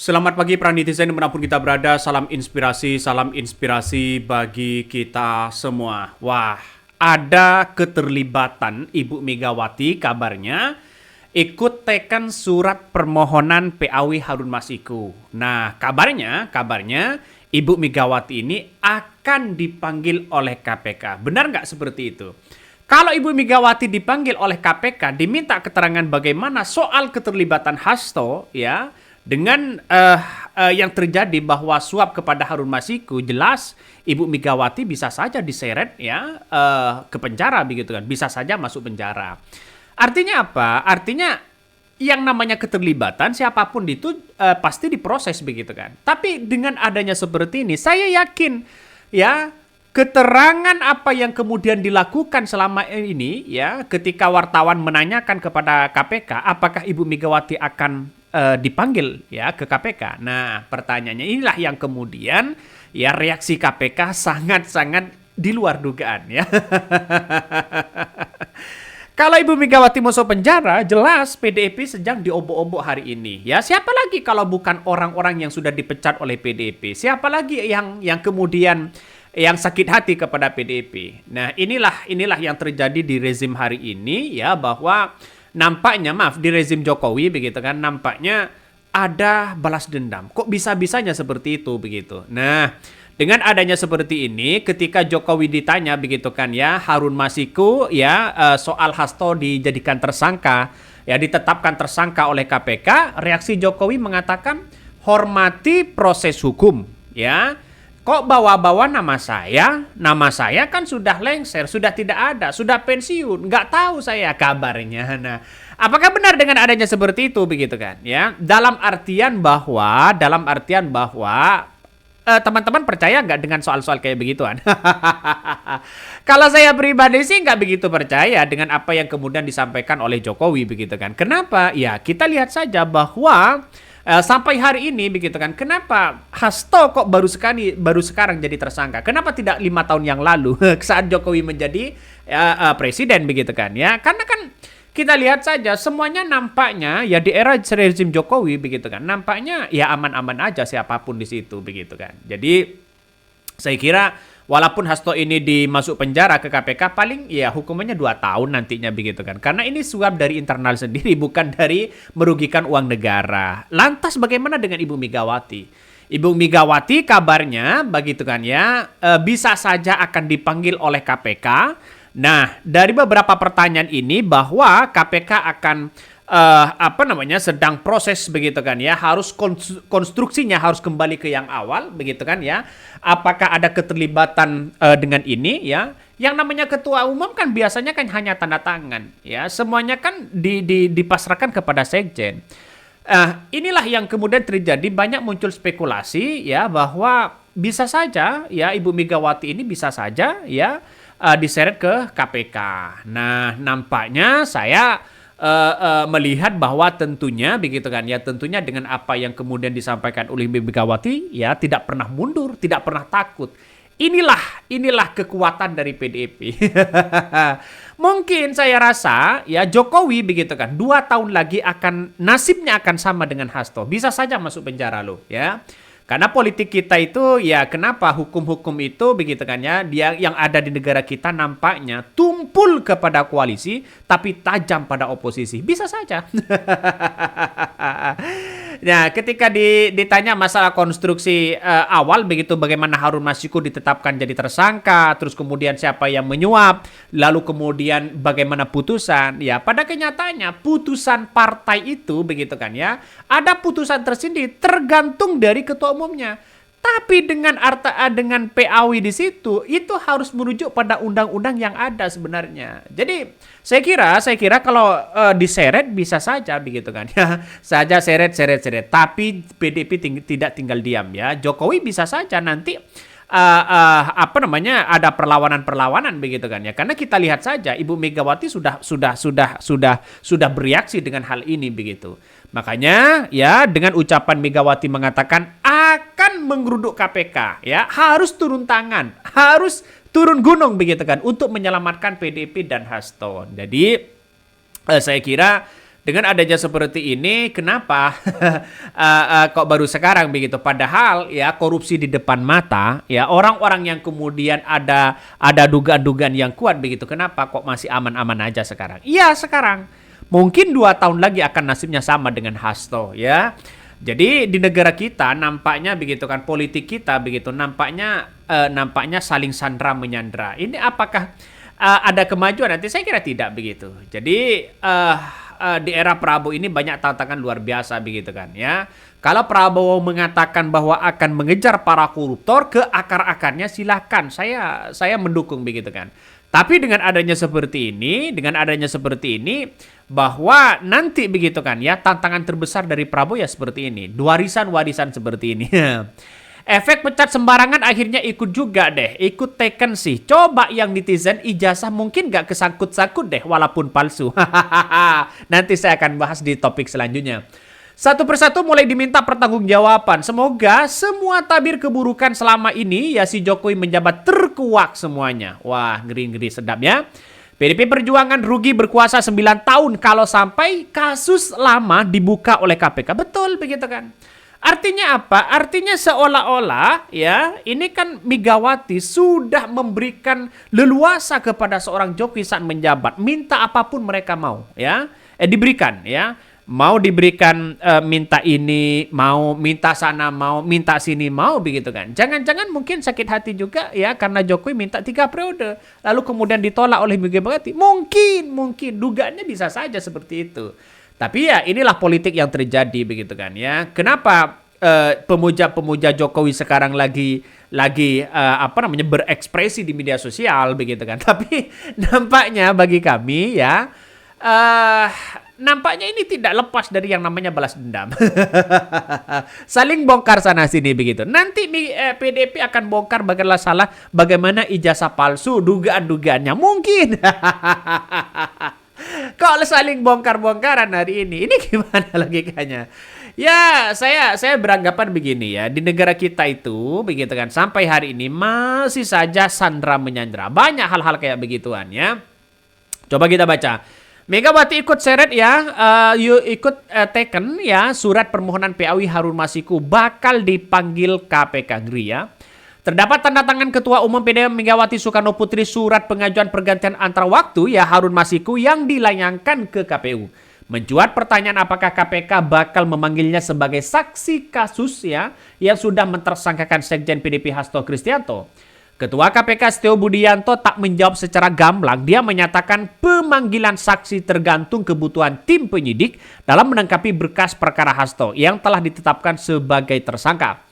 Selamat pagi para netizen dimanapun kita berada, salam inspirasi bagi kita semua. Wah, ada keterlibatan Ibu Megawati kabarnya ikut tekan surat permohonan PAW Harun Masiku. Nah, kabarnya Ibu Megawati ini akan dipanggil oleh KPK. Benar nggak seperti itu? Kalau Ibu Megawati dipanggil oleh KPK, diminta keterangan bagaimana soal keterlibatan Hasto, ya, dengan yang terjadi bahwa suap kepada Harun Masiku, jelas Ibu Megawati bisa saja diseret ya ke penjara begitu kan, bisa saja masuk penjara. Artinya apa? Artinya yang namanya keterlibatan siapapun itu pasti diproses begitu kan. Tapi dengan adanya seperti ini, saya yakin ya keterangan apa yang kemudian dilakukan selama ini ya ketika wartawan menanyakan kepada KPK apakah Ibu Megawati akan dipanggil ya ke KPK. Nah, pertanyaannya inilah yang kemudian ya reaksi KPK sangat-sangat di luar dugaan ya. Kalau Ibu Megawati masuk penjara, jelas PDIP sedang diobok-obok hari ini. Ya, siapa lagi kalau bukan orang-orang yang sudah dipecat oleh PDIP? Siapa lagi yang kemudian yang sakit hati kepada PDIP? Nah, inilah yang terjadi di rezim hari ini ya, bahwa nampaknya, di rezim Jokowi begitu kan, nampaknya ada balas dendam. Kok bisa-bisanya seperti itu begitu. Nah, dengan adanya seperti ini, ketika Jokowi ditanya begitu kan ya, Harun Masiku ya soal Hasto dijadikan tersangka, ya ditetapkan tersangka oleh KPK, reaksi Jokowi mengatakan hormati proses hukum, ya. Kok bawa-bawa nama saya? Nama saya kan sudah lengser, sudah tidak ada, sudah pensiun. Nggak tahu saya kabarnya. Nah, apakah benar dengan adanya seperti itu begitu kan? Ya, dalam artian bahwa teman-teman percaya nggak dengan soal-soal kayak begituan? Kalau saya pribadi sih nggak begitu percaya dengan apa yang kemudian disampaikan oleh Jokowi begitu kan. Kenapa? Ya kita lihat saja bahwa sampai hari ini begitu kan, kenapa Hasto kok baru sekarang jadi tersangka? Kenapa tidak 5 tahun yang lalu saat Jokowi menjadi presiden begitu kan ya? Karena kan kita lihat saja semuanya nampaknya ya di era rezim Jokowi begitu kan, nampaknya ya aman-aman aja siapapun di situ begitu kan. Jadi saya kira walaupun Hasto ini dimasuk penjara ke KPK, paling ya hukumannya 2 tahun nantinya begitu kan. Karena ini suap dari internal sendiri, bukan dari merugikan uang negara. Lantas bagaimana dengan Ibu Megawati? Ibu Megawati kabarnya begitu kan ya, bisa saja akan dipanggil oleh KPK. Nah, dari beberapa pertanyaan ini bahwa KPK akan sedang proses begitu kan ya, harus konstruksinya harus kembali ke yang awal begitu kan ya. Apakah ada keterlibatan dengan ini ya? Yang namanya ketua umum kan biasanya kan hanya tanda tangan ya, semuanya kan dipasrahkan kepada sekjen. Inilah yang kemudian terjadi, banyak muncul spekulasi ya bahwa bisa saja ya Ibu Megawati ini bisa saja ya diseret ke KPK. Nah, nampaknya saya melihat bahwa tentunya begitu kan ya, tentunya dengan apa yang kemudian disampaikan oleh Ibu Megawati ya, tidak pernah mundur, tidak pernah takut. Inilah kekuatan dari PDIP. Mungkin saya rasa ya Jokowi begitu kan 2 tahun lagi nasibnya akan sama dengan Hasto, bisa saja masuk penjara loh ya. Karena politik kita itu ya, kenapa hukum-hukum itu begitu kan ya, dia yang ada di negara kita nampaknya tumpul kepada koalisi tapi tajam pada oposisi. Bisa saja. Nah, ketika ditanya masalah konstruksi awal begitu, bagaimana Harun Masiku ditetapkan jadi tersangka, terus kemudian siapa yang menyuap, lalu kemudian bagaimana putusan, ya pada kenyataannya putusan partai itu begitu kan ya, ada putusan tersendiri tergantung dari ketua umumnya. Tapi dengan PAW di situ itu harus merujuk pada undang-undang yang ada sebenarnya. Jadi saya kira kalau diseret bisa saja begitu kan ya, saja seret. Tapi PDIP tidak tinggal diam ya. Jokowi bisa saja nanti ada perlawanan begitu kan ya. Karena kita lihat saja Ibu Megawati sudah bereaksi dengan hal ini begitu. Makanya ya dengan ucapan Megawati mengatakan akan menggeruduk KPK ya, harus turun tangan, harus turun gunung begitu kan untuk menyelamatkan PDIP dan Hasto. Jadi saya kira Dengan adanya seperti ini, kenapa kok baru sekarang begitu? Padahal ya korupsi di depan mata, ya orang-orang yang kemudian ada dugaan-dugaan yang kuat begitu. Kenapa kok masih aman-aman aja sekarang? Iya sekarang. Mungkin 2 tahun lagi akan nasibnya sama dengan Hasto ya. Jadi di negara kita nampaknya begitu kan, politik kita begitu nampaknya saling sandra menyandra. Ini apakah ada kemajuan? Nanti saya kira tidak begitu. Jadi di era Prabowo ini banyak tantangan luar biasa begitu kan ya. Kalau Prabowo mengatakan bahwa akan mengejar para koruptor ke akar-akarnya, silahkan, saya mendukung begitu kan. Tapi dengan adanya seperti ini, bahwa nanti begitu kan ya, tantangan terbesar dari Prabowo ya seperti ini, warisan seperti ini. Efek pecat sembarangan akhirnya ikut juga deh, ikut taken sih. Coba yang netizen ijazah mungkin gak kesangkut-sangkut deh walaupun palsu. Nanti saya akan bahas di topik selanjutnya. Satu persatu mulai diminta pertanggungjawaban. Semoga semua tabir keburukan selama ini ya si Jokowi menjabat terkuak semuanya. Wah, ngeri-ngeri sedap ya. PDIP Perjuangan rugi berkuasa 9 tahun kalau sampai kasus lama dibuka oleh KPK. Betul begitu kan? Artinya apa? Artinya seolah-olah ya ini kan Megawati sudah memberikan leluasa kepada seorang Jokowi saat menjabat. Minta apapun mereka mau ya. Diberikan ya. Mau diberikan minta ini, mau minta sana, mau minta sini, mau begitu kan. Jangan-jangan mungkin sakit hati juga ya karena Jokowi minta 3 periode. Lalu kemudian ditolak oleh Megawati. Mungkin dugaannya bisa saja seperti itu. Tapi ya inilah politik yang terjadi begitu kan ya. Kenapa pemuja-pemuja Jokowi sekarang lagi berekspresi di media sosial begitu kan. Tapi nampaknya bagi kami ya nampaknya ini tidak lepas dari yang namanya balas dendam. Saling bongkar sana sini begitu. Nanti PDIP akan bongkar bagaimana ijazah palsu, dugaan-dugaannya mungkin. Kalau saling bongkar-bongkaran hari ini gimana logikanya? Ya, saya beranggapan begini ya, di negara kita itu begitu kan, sampai hari ini masih saja sandra menyandra. Banyak hal-hal kayak begituan ya. Coba kita baca. Megawati ikut seret ya, taken ya, surat permohonan PAW Harun Masiku bakal dipanggil KPK, ngeri ya. Terdapat tanda tangan Ketua Umum PDIP Megawati Soekarno Putri surat pengajuan pergantian antar waktu ya Harun Masiku yang dilayangkan ke KPU. Mencuat pertanyaan apakah KPK bakal memanggilnya sebagai saksi kasus ya yang sudah mentersangkakan Sekjen PDIP Hasto Kristianto. Ketua KPK Setio Budianto tak menjawab secara gamblang. Dia menyatakan pemanggilan saksi tergantung kebutuhan tim penyidik dalam menangkapi berkas perkara Hasto yang telah ditetapkan sebagai tersangka.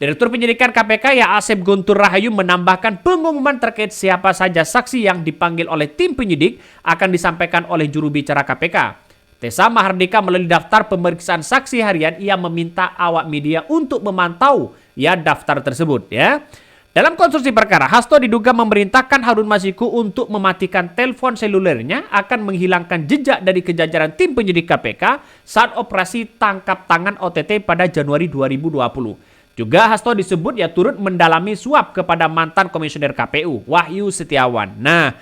Direktur Penyidikan KPK ya Asep Guntur Rahayu menambahkan pengumuman terkait siapa saja saksi yang dipanggil oleh tim penyidik akan disampaikan oleh juru bicara KPK. Tessa Mahardika melalui daftar pemeriksaan saksi harian ia meminta awak media untuk memantau ya daftar tersebut ya. Dalam konstruksi perkara, Hasto diduga memerintahkan Harun Masiku untuk mematikan telepon selulernya akan menghilangkan jejak dari kejajaran tim penyidik KPK saat operasi tangkap tangan OTT pada Januari 2020. Juga Hasto disebut ya turut mendalami suap kepada mantan komisioner KPU, Wahyu Setiawan. Nah,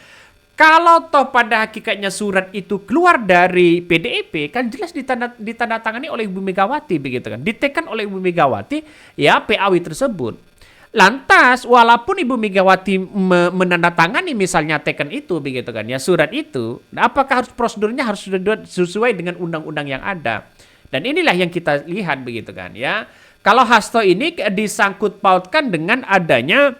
kalau toh pada hakikatnya surat itu keluar dari PDIP, kan jelas ditandatangani oleh Ibu Megawati begitu kan. Ditekan oleh Ibu Megawati ya PAW tersebut. Lantas walaupun Ibu Megawati menandatangani misalnya teken itu begitu kan ya surat itu, apakah prosedurnya harus sesuai dengan undang-undang yang ada? Dan inilah yang kita lihat begitu kan ya. Kalau Hasto ini disangkut pautkan dengan adanya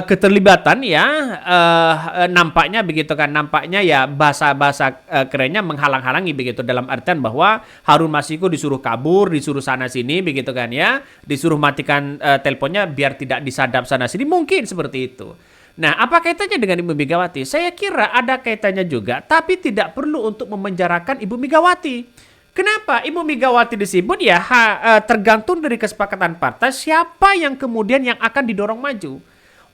keterlibatan ya nampaknya begitu kan, nampaknya ya bahasa kerennya menghalang-halangi begitu, dalam artian bahwa Harun Masiku disuruh kabur, disuruh sana sini begitu kan ya, disuruh matikan teleponnya biar tidak disadap sana sini, mungkin seperti itu. Nah, apa kaitannya dengan Ibu Megawati? Saya kira ada kaitannya juga, tapi tidak perlu untuk memenjarakan Ibu Megawati. Kenapa Ibu Megawati disebut ya tergantung dari kesepakatan partai siapa yang kemudian yang akan didorong maju.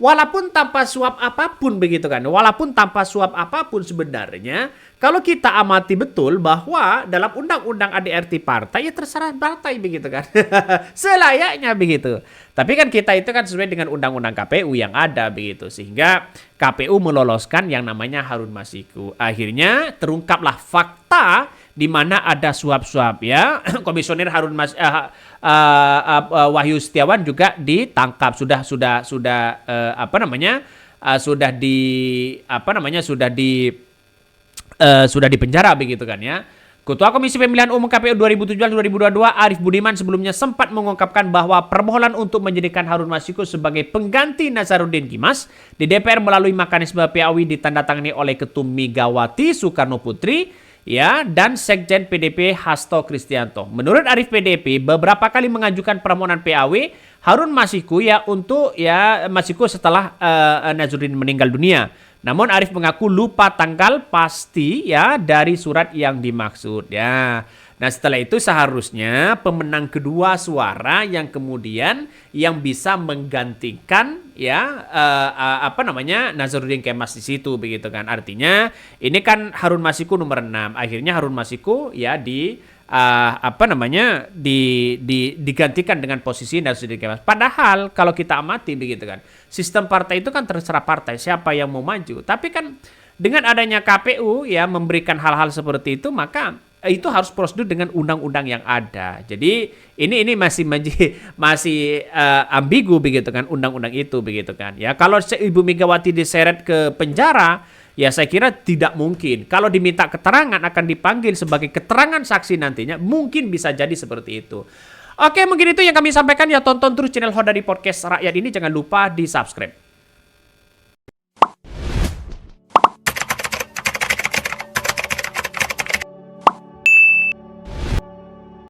walaupun tanpa suap apapun begitu kan. Walaupun tanpa suap apapun sebenarnya kalau kita amati betul bahwa dalam undang-undang ADRT partai ya terserah partai begitu kan. Selayaknya begitu. Tapi kan kita itu kan sesuai dengan undang-undang KPU yang ada begitu. Sehingga KPU meloloskan yang namanya Harun Masiku. Akhirnya terungkaplah fakta di mana ada suap-suap ya. Komisioner Wahyu Setiawan juga ditangkap sudah di penjara begitu kan ya. Ketua Komisi Pemilihan Umum KPU 2017-2022 Arief Budiman sebelumnya sempat mengungkapkan bahwa permohonan untuk menjadikan Harun Masiku sebagai pengganti Nazarudin Kimas di DPR melalui mekanisme PAW ditandatangani oleh Ketum Megawati Soekarno Putri ya dan Sekjen PDP Hasto Kristianto. Menurut Arief, PDP beberapa kali mengajukan permohonan PAW Harun Masiku Masiku setelah Nazarudin meninggal dunia. Namun Arief mengaku lupa tanggal pasti ya dari surat yang dimaksud ya. Nah setelah itu seharusnya pemenang kedua suara yang kemudian yang bisa menggantikan ya Nazarudin Kemas di situ begitu kan. Artinya ini kan Harun Masiku nomor 6. Akhirnya Harun Masiku ya digantikan dengan posisi Nazarudin Kemas. Padahal kalau kita amati begitu kan, sistem partai itu kan terserah partai siapa yang mau maju. Tapi kan dengan adanya KPU ya memberikan hal-hal seperti itu, maka itu harus prosedur dengan undang-undang yang ada. Jadi ini masih ambigu begitu kan undang-undang itu begitu kan. Ya kalau Ibu Megawati diseret ke penjara, ya saya kira tidak mungkin. Kalau diminta keterangan akan dipanggil sebagai keterangan saksi nantinya, mungkin bisa jadi seperti itu. Oke, mungkin itu yang kami sampaikan ya. Tonton terus channel Hodari Podcast Rakyat ini, jangan lupa di-subscribe.